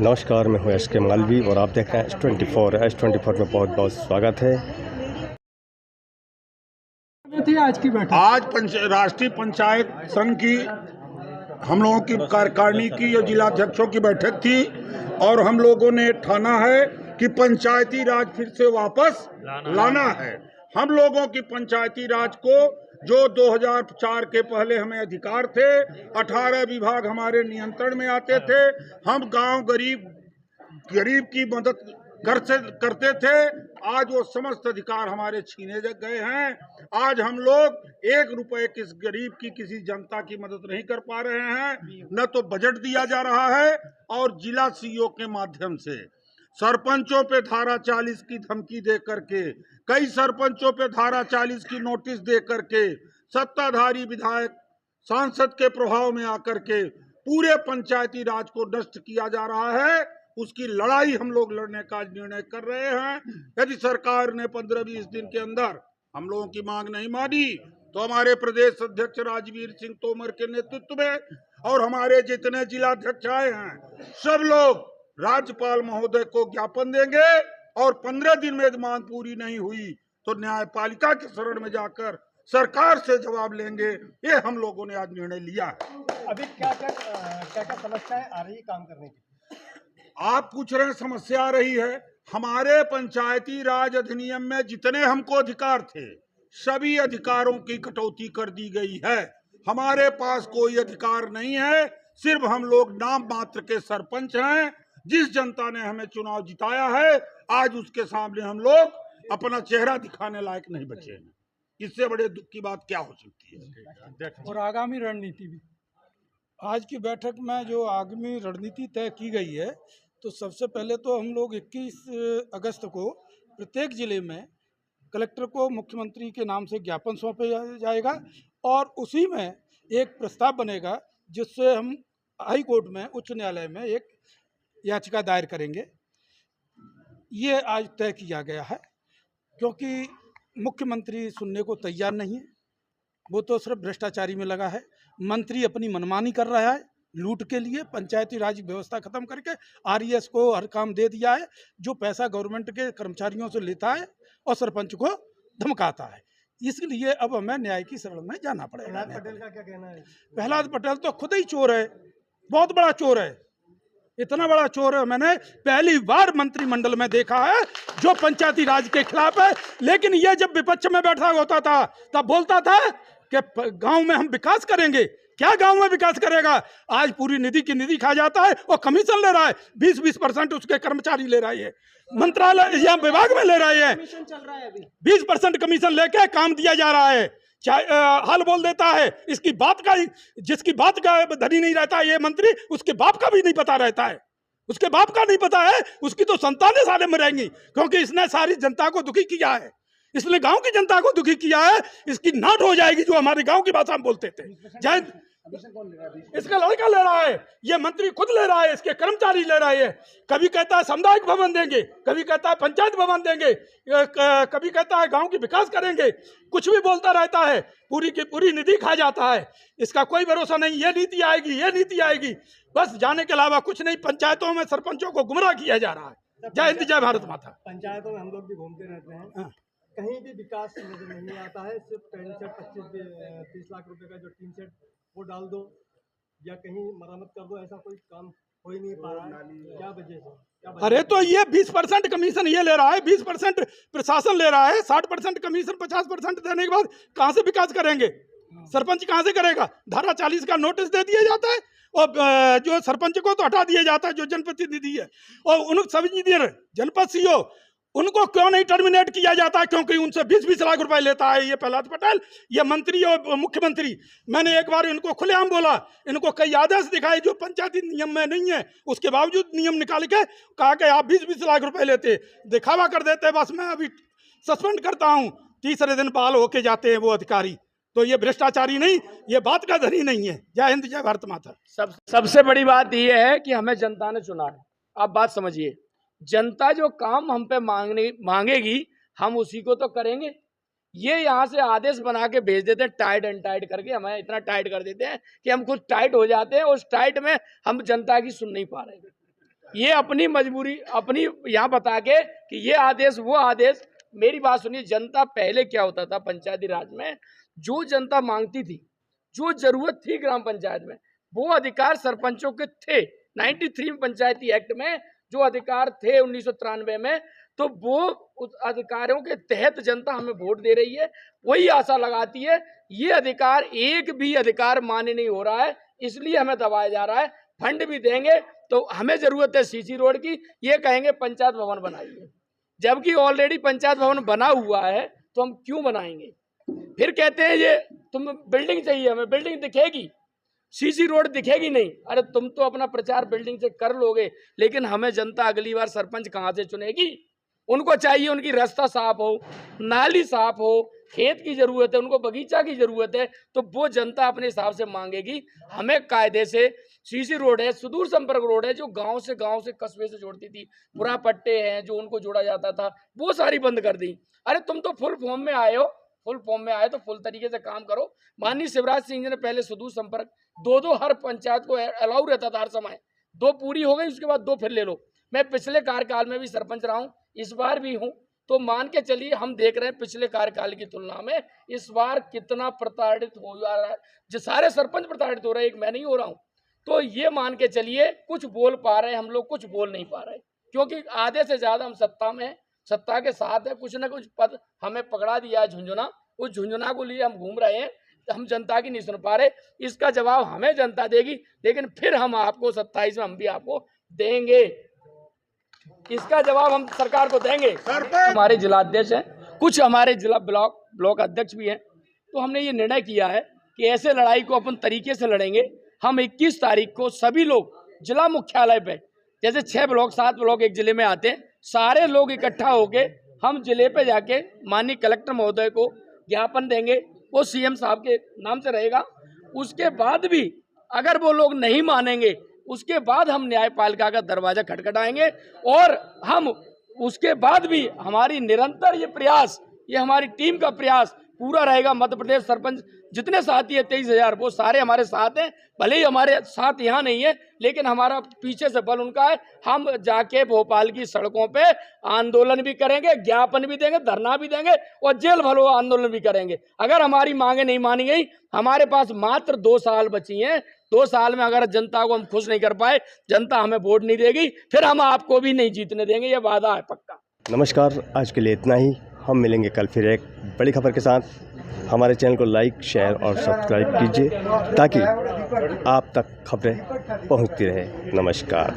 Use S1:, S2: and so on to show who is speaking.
S1: नमस्कार, मैं हूं एस.के. मालवी और आप देख रहे हैं S24। S24 में बहुत बहुत स्वागत है।
S2: आज की बैठक
S3: राष्ट्रीय पंचायत संघ की हम लोगों की कार्यकारिणी की और जिलाध्यक्षों की बैठक थी और हम लोगों ने ठाना है कि पंचायती राज फिर से वापस लाना है। हम लोगों की पंचायती राज को जो 2004 के पहले हमें अधिकार थे, 18 विभाग हमारे नियंत्रण में आते थे, हम गांव गरीब की मदद करते थे। आज वो समस्त अधिकार हमारे छीने गए हैं। आज हम लोग 1 रुपए किस गरीब की किसी जनता की मदद नहीं कर पा रहे हैं, न तो बजट दिया जा रहा है और जिला सीईओ के माध्यम से सरपंचों पे धारा 40 की धमकी दे करके, कई सरपंचों पे धारा 40 की नोटिस दे करके, सत्ताधारी विधायक सांसद के प्रभाव में आकर के पूरे पंचायती राज को नष्ट किया जा रहा है। उसकी लड़ाई हम लोग लड़ने का निर्णय कर रहे हैं। यदि सरकार ने 15-20 दिन के अंदर हम लोगों की मांग नहीं मानी तो हमारे प्रदेश अध्यक्ष राजवीर सिंह तोमर के नेतृत्व में और हमारे जितने जिलाध्यक्ष आए हैं सब लोग राज्यपाल महोदय को ज्ञापन देंगे और 15 दिन में यदि मांग पूरी नहीं हुई तो न्यायपालिका के शरण में जाकर सरकार से जवाब लेंगे। ये हम लोगों ने आज निर्णय लिया है।
S2: अभी क्या समस्याएं आ रही काम करने की?
S3: आप पूछ रहे हैं समस्या आ रही है। हमारे पंचायती राज अधिनियम में जितने हमको अधिकार थे सभी अधिकारों की कटौती कर दी गई है। हमारे पास कोई अधिकार नहीं है, सिर्फ हम लोग नाम मात्र के सरपंच हैं। जिस जनता ने हमें चुनाव जिताया है आज उसके सामने हम लोग अपना चेहरा दिखाने लायक नहीं बचे हैं। इससे बड़े दुख की बात क्या हो सकती है।
S2: और आगामी रणनीति भी आज की बैठक में जो आगामी रणनीति तय की गई है, तो सबसे पहले तो हम लोग 21 अगस्त को प्रत्येक जिले में कलेक्टर को मुख्यमंत्री के नाम से ज्ञापन सौंपा जाएगा और उसी में एक प्रस्ताव बनेगा जिससे हम हाई कोर्ट में, उच्च न्यायालय में एक याचिका दायर करेंगे। ये आज तय किया गया है क्योंकि मुख्यमंत्री सुनने को तैयार नहीं है। वो तो सिर्फ भ्रष्टाचारी में लगा है। मंत्री अपनी मनमानी कर रहा है लूट के लिए। पंचायती राज व्यवस्था खत्म करके आरईएस को हर काम दे दिया है, जो पैसा गवर्नमेंट के कर्मचारियों से लेता है और सरपंच को धमकाता है। इसलिए अब हमें न्याय की शरण में जाना पड़ेगा।
S4: प्रहलाद पटेल का क्या कहना है?
S2: प्रहलाद पटेल तो खुद ही चोर है, बहुत बड़ा चोर है। इतना बड़ा चोर है मैंने पहली बार मंत्रिमंडल में देखा है जो पंचायती राज के खिलाफ है। लेकिन ये जब विपक्ष में बैठा होता था तब बोलता था कि गांव में हम विकास करेंगे। क्या गांव में विकास करेगा? आज पूरी निधि की निधि खा जाता है और कमीशन ले रहा है। 20% उसके कर्मचारी ले रहे हैं, मंत्रालय या विभाग में ले रहे हैं।
S4: कमीशन चल रहा है अभी
S2: 20% कमीशन लेके काम दिया जा रहा है। हाल बोल देता है। इसकी बात का, जिसकी बात का धनी नहीं रहता ये मंत्री, उसके बाप का भी नहीं पता रहता है। उसके बाप का नहीं पता है, उसकी तो संतानें साले मरेंगी क्योंकि इसने सारी जनता को दुखी किया है। इसलिए गांव की जनता को दुखी किया है। इसकी नाट हो जाएगी जो हमारे गांव की भाषा में बोलते थे। जय इसका लड़का ले रहा है, ये मंत्री खुद ले रहा है, इसके कर्मचारी ले रहे हैं। कभी कहता है सामुदायिक भवन देंगे, कभी कहता है पंचायत भवन देंगे, कभी कहता है गांव की विकास करेंगे। कुछ भी बोलता रहता है, पूरी की पूरी निधि खा जाता है। इसका कोई भरोसा नहीं। ये नीति आएगी, ये नीति आएगी, बस जाने के अलावा कुछ नहीं। पंचायतों में सरपंचों को गुमराह किया जा रहा है। जय हिंद, जय भारत माता।
S4: पंचायतों में हम लोग भी घूमते रहते हैं, कहीं भी विकास नजर नहीं आता है। सिर्फ 25-30 लाख रुपए का जो टीन सेट वो डाल दो या कहीं मरम्मत कर दो, ऐसा कोई काम हो ही नहीं पा रहा है। क्या वजह से?
S2: अरे तो ये 20% कमीशन ये ले रहा है, 20% प्रशासन ले रहा है, 60% कमीशन, 50% देने के बाद कहाँ से विकास करेंगे? सरपंच कहाँ से करेगा? धारा 40 का नोटिस दे दिया जाता है और जो सरपंच को तो हटा दिया जाता है जो जनप्रतिनिधि है, और उन सभी जनपद सीईओ उनको क्यों नहीं टर्मिनेट किया जाता है? क्योंकि उनसे 20-20 लाख रुपए लेता है ये प्रहलाद पटेल, ये मंत्री और मुख्यमंत्री। मैंने एक बार इनको खुलेआम बोला, इनको कई आदेश दिखाए जो पंचायती नियम में नहीं है, उसके बावजूद नियम निकाल के कहा कि आप 20-20 लाख रुपए लेते, दिखावा कर देते। बस मैं अभी सस्पेंड करता हूँ, तीसरे दिन बहाल होके जाते हैं वो अधिकारी। तो ये भ्रष्टाचारी नहीं, ये बात का धनी नहीं है। जय हिंद, जय भारत माता।
S5: सबसे बड़ी बात यह है कि हमें जनता ने चुना है। आप बात समझिए, जनता जो काम हम पे मांगेगी हम उसी को तो करेंगे। ये यहाँ से आदेश बना के भेज देते हैं, टाइट एंड टाइट करके हमें इतना टाइट कर देते हैं कि हम खुद टाइट हो जाते हैं। उस टाइट में हम जनता की सुन नहीं पा रहे। ये अपनी मजबूरी अपनी यहाँ बता के कि ये आदेश वो आदेश। मेरी बात सुनिए, जनता पहले क्या होता था पंचायती राज में, जो जनता मांगती थी, जो जरूरत थी ग्राम पंचायत में, वो अधिकार सरपंचों के थे। 93 पंचायती एक्ट में जो अधिकार थे 1993 में, तो वो उस अधिकारों के तहत जनता हमें वोट दे रही है, वही आशा लगाती है। ये अधिकार, एक भी अधिकार मान्य नहीं हो रहा है, इसलिए हमें दबाया जा रहा है। फंड भी देंगे तो हमें जरूरत है सीसी रोड की, ये कहेंगे पंचायत भवन बनाइए, जबकि ऑलरेडी पंचायत भवन बना हुआ है, तो हम क्यों बनाएंगे? फिर कहते हैं ये तुम बिल्डिंग चाहिए, हमें बिल्डिंग दिखेगी, सीसी रोड दिखेगी नहीं। अरे तुम तो अपना प्रचार बिल्डिंग से कर लोगे, लेकिन हमें जनता अगली बार सरपंच कहाँ से चुनेगी? उनको चाहिए उनकी रास्ता साफ हो, नाली साफ हो, खेत की जरूरत है, उनको बगीचा की जरूरत है, तो वो जनता अपने हिसाब से मांगेगी। हमें कायदे से सीसी रोड है, सुदूर संपर्क रोड है, जो गांव से कस्बे से जोड़ती थी, पुरा पट्टे हैं जो उनको जोड़ा जाता था, वो सारी बंद कर दी। अरे तुम तो फुल फॉर्म में आए हो, फुल फॉर्म में आए तो फुल तरीके से काम करो। माननीय शिवराज सिंह जी ने पहले सुदूर संपर्क दो हर पंचायत को अलाउ रहता था हर समय, 2 पूरी हो गई, उसके बाद 2 फिर ले लो। मैं पिछले कार्यकाल में भी सरपंच रहा हूँ, इस बार भी हूँ, तो मान के चलिए हम देख रहे हैं पिछले कार्यकाल की तुलना में इस बार कितना प्रताड़ित हो जा रहा है। जो सारे सरपंच प्रताड़ित हो रहे हैं, एक मैं नहीं हो रहा हूँ। तो ये मान के चलिए कुछ बोल पा रहे हैं हम लोग, कुछ बोल नहीं पा रहे, क्योंकि आधे से ज्यादा हम सत्ता में हैं, सत्ता के साथ है। कुछ ना कुछ पद हमें पकड़ा दिया है झुंझुना, उस झुंझुना को लिए हम घूम रहे हैं, हम जनता की नहीं सुन पा रहे। इसका जवाब हमें जनता देगी, लेकिन फिर हम आपको 27 में हम भी आपको देंगे, इसका जवाब हम सरकार को देंगे। हमारे जिला अध्यक्ष हैं, कुछ हमारे जिला ब्लॉक अध्यक्ष भी हैं, तो हमने ये निर्णय किया है कि ऐसे लड़ाई को अपन तरीके से लड़ेंगे। हम 21 तारीख को सभी लोग जिला मुख्यालय पे, जैसे 6 ब्लॉक 7 ब्लॉक एक जिले में आते हैं, सारे लोग इकट्ठा होके हम जिले पे जाके माननीय कलेक्टर महोदय को ज्ञापन देंगे, वो सीएम साहब के नाम से रहेगा। उसके बाद भी अगर वो लोग नहीं मानेंगे, उसके बाद हम न्यायपालिका का दरवाजा खटखटाएंगे, और हम उसके बाद भी हमारी निरंतर ये प्रयास, ये हमारी टीम का प्रयास पूरा रहेगा। मध्य प्रदेश सरपंच जितने साथी है 23,000, वो सारे हमारे साथ हैं। भले ही हमारे साथ यहाँ नहीं है, लेकिन हमारा पीछे से बल उनका है। हम जाके भोपाल की सड़कों पे आंदोलन भी करेंगे, ज्ञापन भी देंगे, धरना भी देंगे, और जेल भरो आंदोलन भी करेंगे। अगर हमारी मांगे नहीं मानी गई, हमारे पास मात्र 2 साल बची हैं। 2 साल में अगर जनता को हम खुश नहीं कर पाए, जनता हमें वोट नहीं देगी, फिर हम आपको भी नहीं जीतने देंगे, ये वादा है पक्का।
S1: नमस्कार, आज के लिए इतना ही। हम मिलेंगे कल फिर एक बड़ी खबर के साथ। हमारे चैनल को लाइक, शेयर और सब्सक्राइब कीजिए, ताकि आप तक खबरें पहुंचती रहे। नमस्कार।